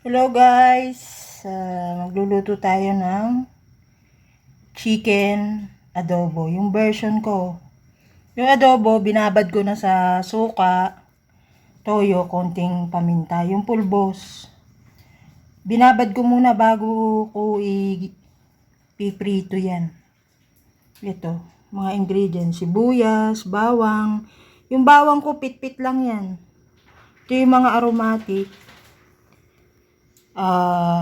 Hello guys! Magluluto tayo ng chicken adobo. Yung version ko. Yung adobo, binabad ko na sa suka, toyo, konting paminta. Yung pulbos, binabad ko muna bago ko ipiprito yan. Ito, mga ingredients. Sibuyas, bawang. Yung bawang ko, pit-pit lang yan. Ito yung mga aromatic.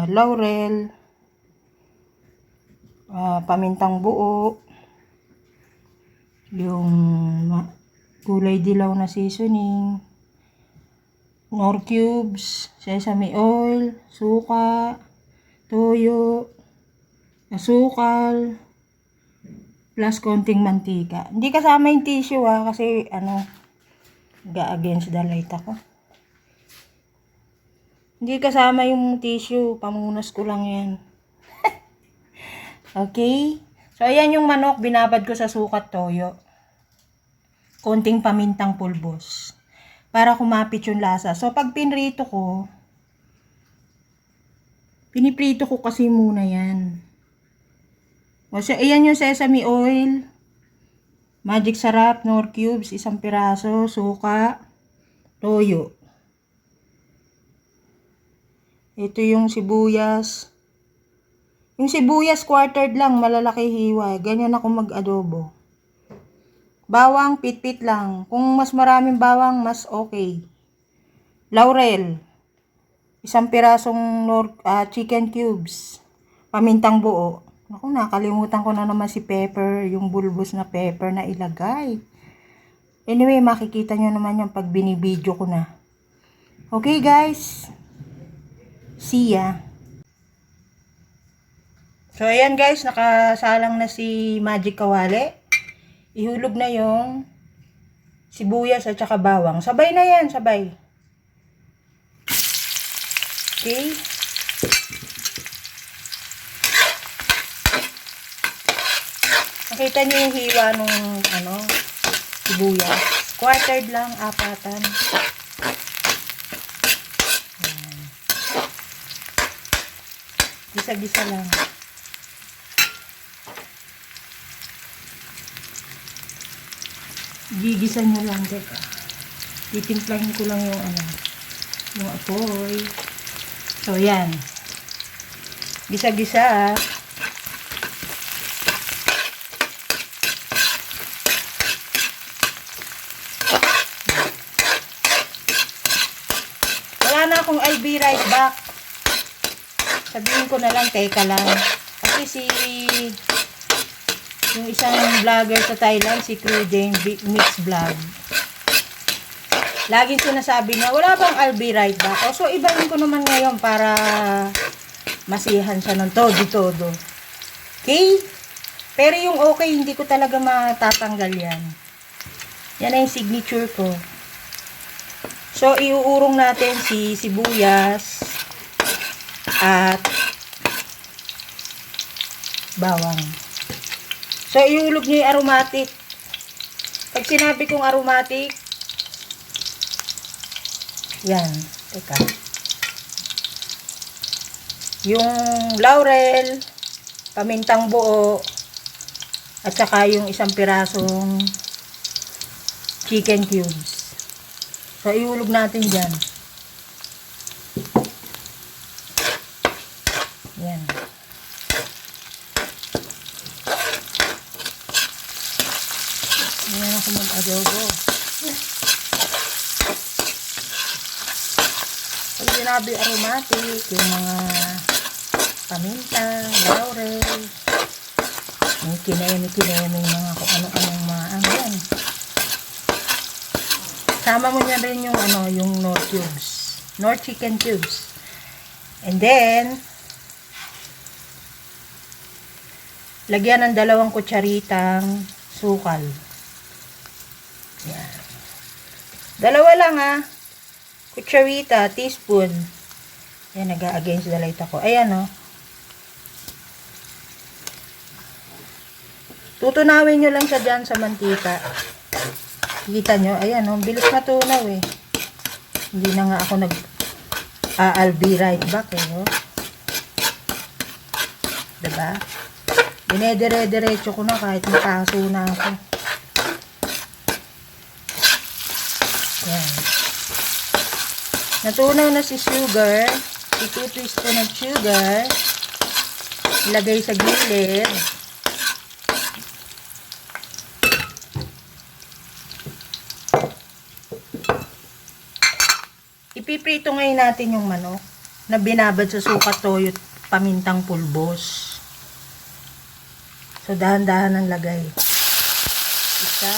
Laurel, pamintang buo, yung gulay dilaw na seasoning, nor cubes, sesame oil, suka, toyo, asukal, plus konting mantika. Hindi kasama yung tissue kasi against the light ako. Hindi kasama yung tissue, pamunas ko lang yan. Okay? So, ayan yung manok, binabad ko sa sukat toyo. Konting pamintang pulbos. Para kumapit yung lasa. So, pag pinrito ko, piniprito ko kasi muna yan. O, so, ayan yung sesame oil, magic sarap, nor cubes, 1 piraso, suka, toyo. Ito yung sibuyas. Yung sibuyas, quartered lang, malalaki hiwa. Ganyan ako mag-adobo. Bawang, pit-pit lang. Kung mas maraming bawang, mas okay. Laurel, 1 pirasong chicken cubes. Pamintang buo. Naku, nakalimutan ko na naman si pepper, yung bulbos na pepper na ilagay. Anyway, makikita nyo naman yung pag binibidyo ko na. Okay guys. See ya. So, ayan guys, nakasalang na si Magic Kawali. Ihulog na yung sibuyas at saka bawang. Sabay na yan, sabay. Okay. Nakita niyo yung hiwa nung sibuyas. Quartered lang, apatan. Gisa-gisa lang. Gigisa nyo lang, teka. Titimplahin ko lang yung yung apoy. So, yan. Gisa-gisa, Wala na akong I'll be right back. Sabihin ko na lang, teka lang. Kasi yung isang vlogger sa Thailand, si Crew Jane Mix Vlog, laging sinasabi niya, wala bang I'll be right back? So, ibahin ko naman ngayon para masihan siya ng todo-todo. Okay? Pero yung okay, hindi ko talaga matatanggal yan. Yan na yung signature ko. So, iuurong natin si sibuyas at bawang. So, iulog nyo yung aromatic. Pag sinabi kong aromatic, yan. Teka. Yung laurel, pamintang buo, at saka yung 1 pirasong chicken cubes. So, iulog natin dyan. Yan. Yan ako mag-adobo. Pag sinabi aromatic, yung mga paminta, laurel, yung kinemi-kinemi, mga kung ano-anong mga yan. Sama mo niya rin yung yung nor cubes, nor chicken cubes. And then, lagyan ng 2 kutsaritang sukal. Yan. 2 lang kutsarita, teaspoon. Yan, nag-against the light ako. Ayan Tutunawin nyo lang siya dyan sa mantika. Kita nyo, ayan bilis matunaw eh. Hindi na nga ako I'll be right back eh, oh. Diba? Dinedire-diretso ko na kahit mataso na ako. Yan. Natunaw na si sugar. Itutwist ko ng sugar. Ilagay sa gilid. Ipiprito ngayon natin yung manok na binabad sa suka, toyo, pamintang pulbos. So, dahan-dahan ang lagay. Isa.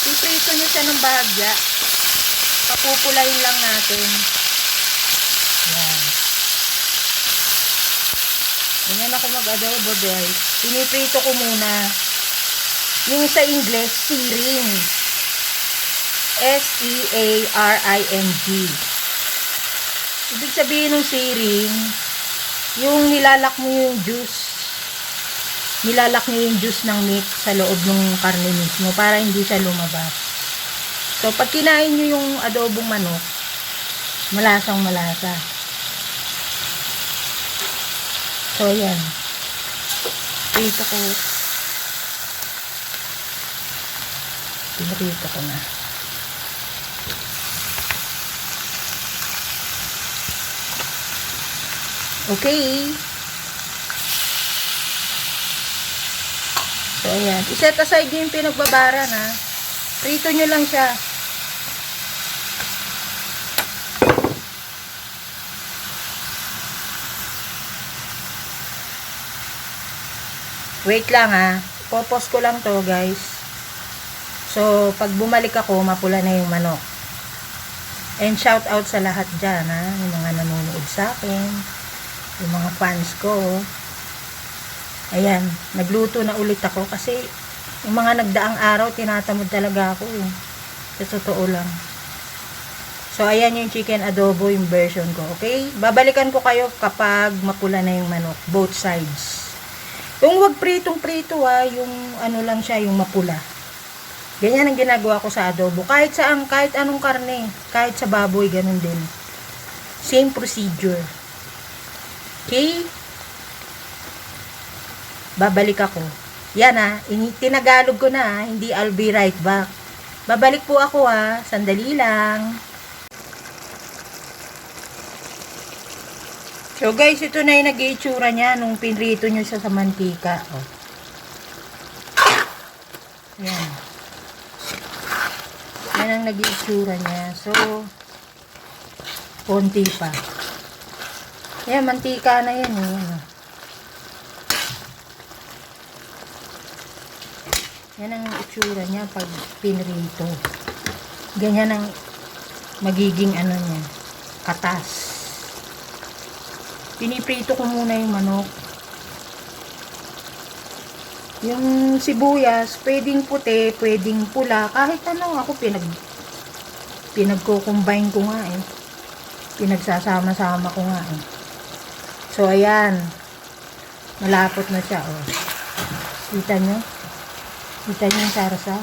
Iprito nyo siya ng bahagya. Papupulayin lang natin. Yan. Ganyan ako mag-adobo, guys. Piniprito ko muna. Yung sa English, searing. S-E-A-R-I-N-G. Ibig sabihin ng searing, yung nilalak mo yung juice. Nilalak nyo yung juice ng meat sa loob ng karne mismo para hindi siya lumabas. So, pag kinain nyo yung adobong manok, malasang malasa. So, yan. Pinito ko. Pinito ko na. Okay. So, ayan. I-set aside yung pinagbabaran, ha. Prito nyo lang siya. Wait lang, ha. Popos ko lang to, guys. So, pag bumalik ako, mapula na yung manok. And shout out sa lahat dyan, ha. Yung mga nanonood sa akin. Yung mga fans ko. Ayan, nagluto na ulit ako kasi yung mga nagdaang araw tinatamad talaga ako eh. Sa totoo lang. So ayan yung chicken adobo yung version ko, okay? Babalikan ko kayo kapag mapula na yung manok, both sides. Yung wag pritong-prito yung ano lang siya, yung mapula. Ganyan ang ginagawa ko sa adobo. Kahit anong karne, kahit sa baboy, ganun din. Same procedure. Okay? Babalik ako. Yan tinagalog ko na hindi I'll be right back. Babalik po ako sandali lang. So guys, ito na yung nag-iitsura niya nung pinrito nyo siya sa mantika. Oh. Yan. Yan ang nag-iitsura niya. So, konti pa. Yan, mantika na yan. Yan. Yan ang itsura niya pag pinrito. Ganyan ang magiging ano niya, katas. Piniprito ko muna yung manok. Yung sibuyas, pwedeng puti, pwedeng pula, kahit ano. Ako pinagko-combine ko nga eh. Pinagsasama-sama ko nga eh. So ayan. Malapot na siya oh. Kita nyo? Kita niyo yung sarsa?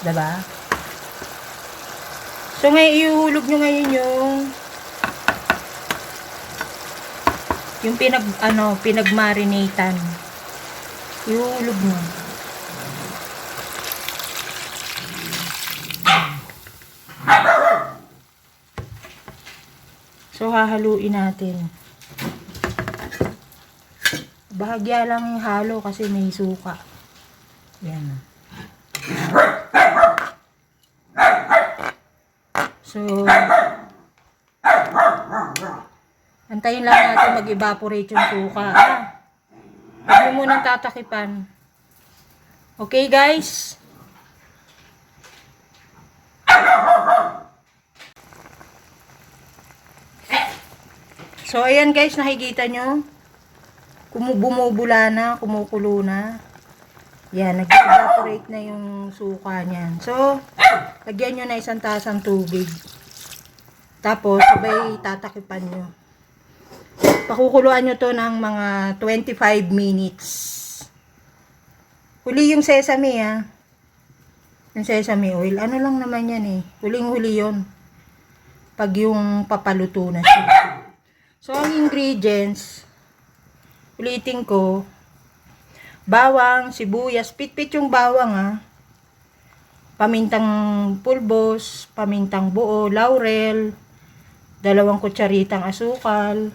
Diba? So, ngayon, ihulog nyo ngayon yung pinagmarinatan. Ihulog nyo. So, hahaluin natin. Bahagya lang yung halo kasi may suka. Yan. So, antayin lang natin mag-evaporate yung suka. Huwag mo munang tatakipan. Okay, guys? So, ayan guys, nakikita nyo. Bumubula na, kumukulo na. Yan, nag-evaporate na yung suka niyan. So, lagyan nyo na isang tasang tubig. Tapos, sabay tatakipan nyo. Pakukuluan nyo to ng mga 25 minutes. Huli yung sesame ng sesame oil. Ano lang naman yan eh. Huling-huli yun. Pag yung papaluto na siya. So, ang ingredients, ulitin ko, bawang, sibuyas, pitpit yung bawang ha. Pamintang pulbos, pamintang buo, laurel, 2 kutsaritang asukal,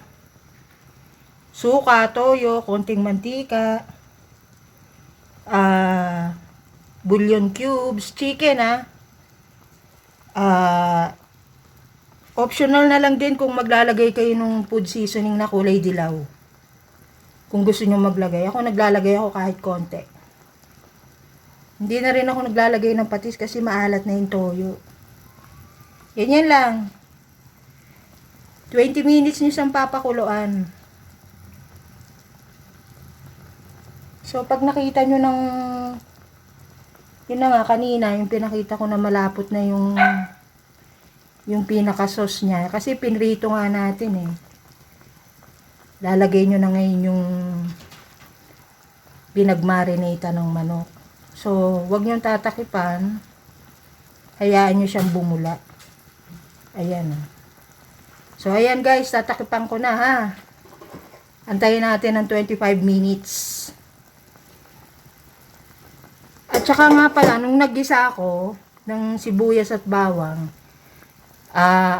suka, toyo, konting mantika, bouillon cubes, chicken optional na lang din kung maglalagay kayo ng food seasoning na kulay dilaw. Kung gusto nyo maglagay. Ako naglalagay ako kahit konti. Hindi na rin ako naglalagay ng patis kasi maalat na yung toyo. Ganyan lang. 20 minutes nyo siyang papakuluan. So, pag nakita nyo ng, yun na nga kanina, yung pinakita ko na malapot na yung pinaka-sauce niya. Kasi pinrito nga natin eh. Lalagay nyo na ngayon yung binagmarinata ng manok. So, wag nyo tatakipan. Hayaan nyo siyang bumula. Ayan. So, ayan guys, tatakipan ko na ha. Antayin natin ng 25 minutes. At saka nga pala, nung naggisa ako ng sibuyas at bawang,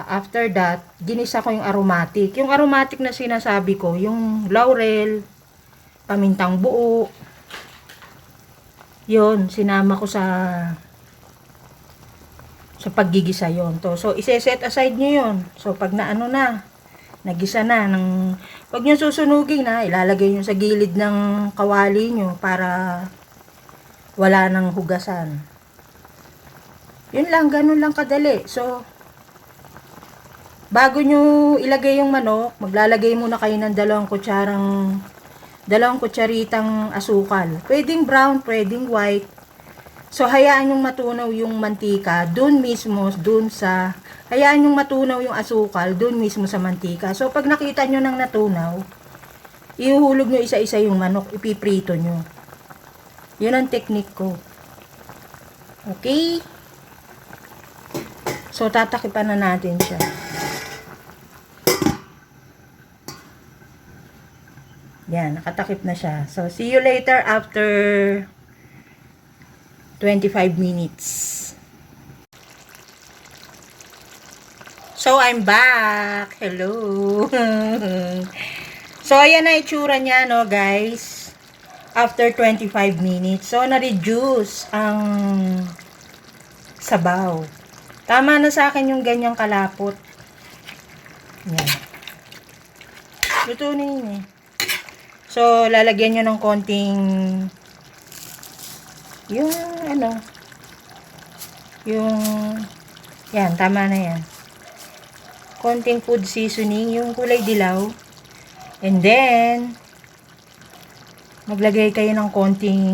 after that, ginisa ko yung aromatic. Yung aromatic na sinasabi ko, yung laurel, pamintang buo, yun, sinama ko sa paggigisa yon. So, ise-set aside nyo yun. So, pag naano na, nagisa na, wag nyo susunugin na, ilalagay nyo sa gilid ng kawali nyo para wala nang hugasan. Yun lang, ganun lang kadali. So, bago nyo ilagay yung manok, maglalagay muna kayo ng 2 kutsaritang asukal. Pwedeng brown, pwedeng white. So, hayaan yung matunaw yung mantika, hayaan yung matunaw yung asukal, dun mismo sa mantika. So, pag nakita nyo nang natunaw, ihuhulog nyo isa-isa yung manok, ipiprito nyo. Yun ang technique ko. Okay? So, tatakipan na natin siya. Yan, nakatakip na siya. So, see you later after 25 minutes. So, I'm back. Hello. So, ayan na itsura niya, no, guys. After 25 minutes. So, na-reduce ang sabaw. Tama na sa akin yung ganyang kalapot. Yan. Luto na yun eh. So, lalagyan nyo ng konting yan, tama na yan. Konting food seasoning, yung kulay dilaw. And then, maglagay kayo ng konting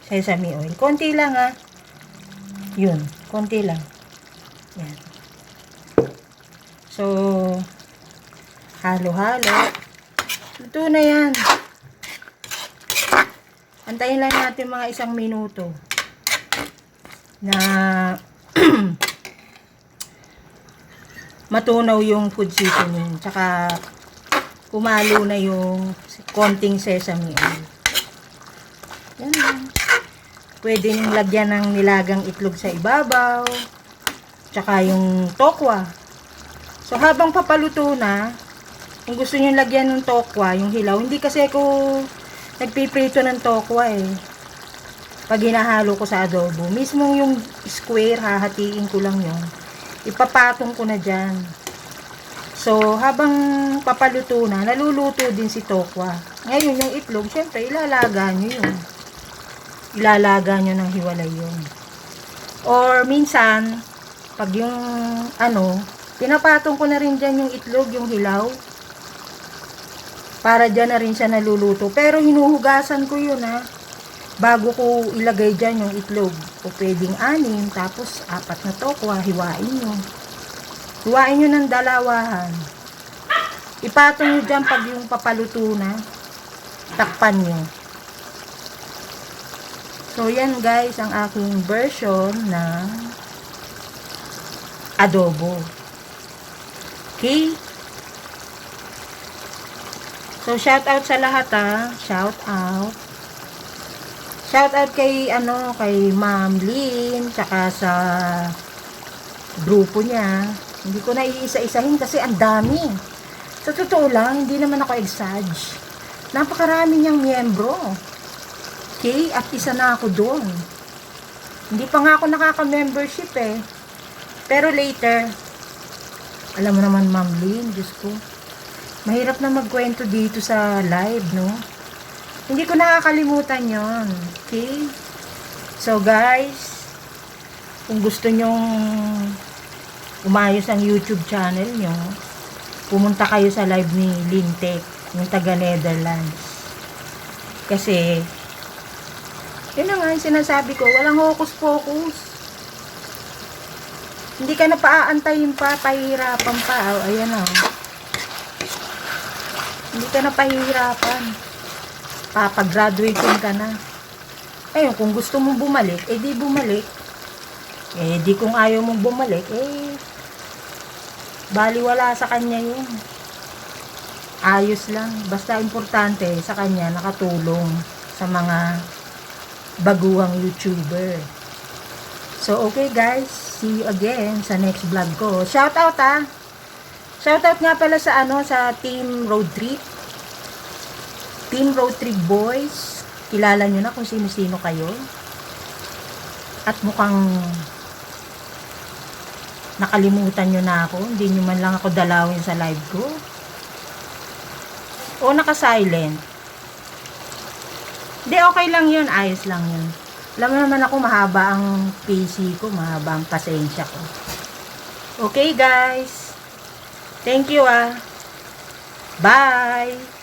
sesame oil. Konti lang ha. Yun, konti lang. Yan. So, halo-halo. Luto na yan. Antayin lang natin mga 1 minuto na matunaw yung food seasoning. Tsaka kumalo na yung konting sesame oil. Yan lang. Pwede nyung lagyan ng nilagang itlog sa ibabaw. Tsaka yung tokwa. So habang papaluto na, kung gusto nyo lagyan ng tokwa, yung hilaw, hindi kasi ako nagpiprito ng tokwa eh. Pag hinahalo ko sa adobo, mismo yung square, hahatiin ko lang yun. Ipapatong ko na dyan. So, habang papaluto na, naluluto din si tokwa. Ngayon, yung itlog, syempre, ilalaga nyo yun. Ilalaga nyo ng hiwalay yun. Or, minsan, pag yung, pinapatong ko na rin dyan yung itlog, yung hilaw. Para dyan na rin siya naluluto. Pero hinuhugasan ko yun bago ko ilagay dyan yung itlog. O pwedeng 6, tapos 4 na tokwa, hiwain nyo. Hiwain nyo ng dalawahan. Ipatong nyo dyan pag yung papaluto na. Takpan nyo. So, yan guys, ang aking version ng adobo. Okay? So, shout out sa lahat ha. Shout out. Shout out kay, kay Ma'am Lynn, tsaka sa grupo niya. Hindi ko na iisa-isahin kasi ang dami. Sa totoo lang, hindi naman ako exage. Napakarami niyang miyembro. Okay? At isa na ako doon. Hindi pa nga ako nakaka-membership eh. Pero later, alam mo naman Ma'am Lynn, Diyos ko, mahirap na magkwento dito sa live, no? Hindi ko nakakalimutan yon. Okay? So guys, kung gusto nyong umayos ang YouTube channel nyo, pumunta kayo sa live ni Lintek, yung taga Netherlands. Kasi, yun na nga yung sinasabi ko, walang hocus-pocus. Hindi ka na paaantayin pa, pahihirapan pa. Oh, ayan o. Hindi ka na pahihirapan. Papag-graduating ka na. Ayun, kung gusto mong bumalik, eh di bumalik. Eh di kung ayaw mong bumalik, eh baliwala sa kanya yun. Ayos lang. Basta importante sa kanya nakatulong sa mga baguhang YouTuber. So, okay guys. See you again sa next vlog ko. Shout out ha. Shout out nga pala sa sa Team Road Trip. Team Road Trip Boys. Kilala nyo na kung sino-sino kayo. At mukhang nakalimutan nyo na ako. Hindi nyo man lang ako dalawin sa live ko. O naka-silent. Hindi, okay lang yun. Ayos lang yun. Alam mo naman ako, mahaba ang PC ko. Mahaba ang pasensya ko. Okay, guys. Thank you, ah. Bye.